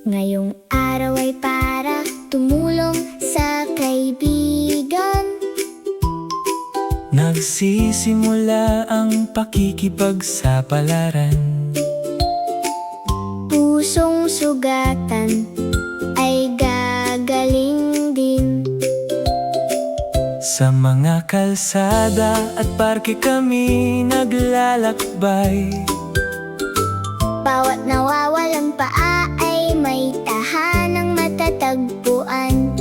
Ngayong araw ay para tumulong sa kaibigan. Nagsisimula ang pakikipagsapalaran. Pusong sugatan ay gagaling din. Sa mga kalsada at parke kami naglalakbay. Bawat nawawalang paa ay may tahanang matatagpuan.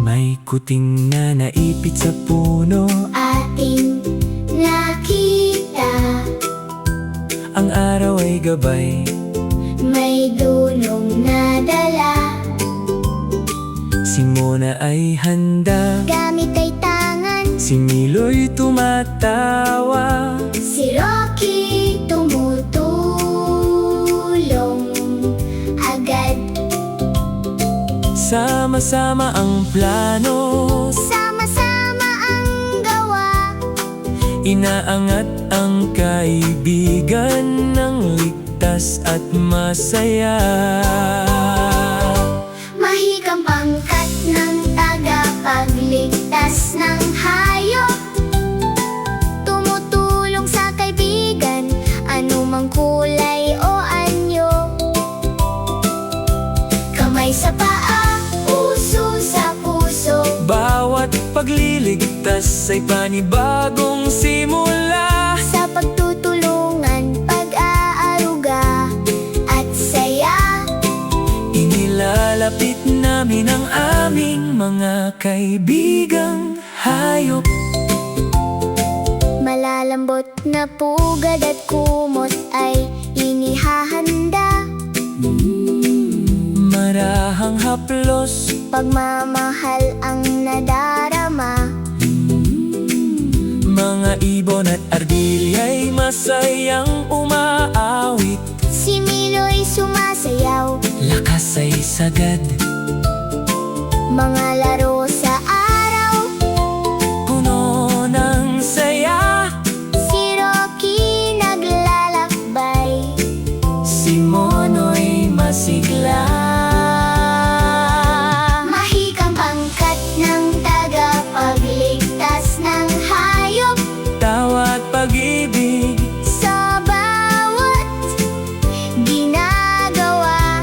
May kuting na naipit sa puno. Ating nakita, Ang araw ay gabay. may dunong nadala. Si Mona ay handa. Gamit ay tangan, Si Milo'y tumatawa. si Rocky tumutulong agad. Sama-sama ang plano. Sama-sama ang gawa. Inaangat ang kaibigan ng ligtas at masaya. Mahikang pangkat ng tagapagligtas ng hayop. Tumutulong sa kaibigan, anumang kulay o anyo. Kamay sa paa, puso sa puso. Bawat pagliligtas ay panibagong simula. Sa pagtutulungan, pag-aaruga at saya. Inilalapit namin ang aming mga kaibigang hayop. Malalambot na pugad at kumot ay inihahanda. Marahang haplos, Pagmamahal ang nadarama. mga ibon at ardilya ay masayang umaawit. Si Milo'y sumasayaw. Lakas ay sagad, Mga laro sa araw. puno ng saya. Si Rocky naglalakbay. Si Mono'y masigla. Mahikang pangkat ng tagapagligtas ng hayop. Tawa at pag-ibig, Sa bawat ginagawa.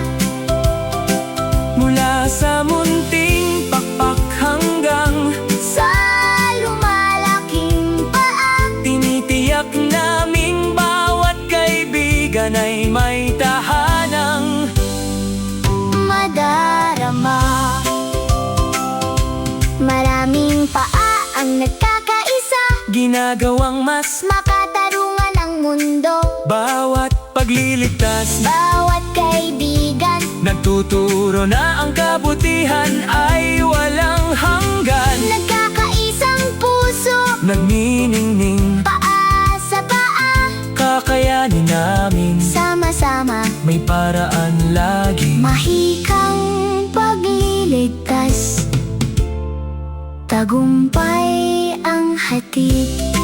mula sa munting pakpak hanggang Sa lumalaking paa. tinitiyak naming bawat kaibigan ay may tahanang Madarama. Maraming paa ang nagkakaisa. ginagawang mas Makatarungan ang mundo. bawat pagliligtas. Bawat kaibigan, Nagtuturo na ang kabutihan ay walang hanggan. nagkakaisang puso. Nagniningning, Paa sa paa, kakayanin namin. sama-sama. May paraan lagi. Mahikang pagliligtas, tagumpay ang hatid.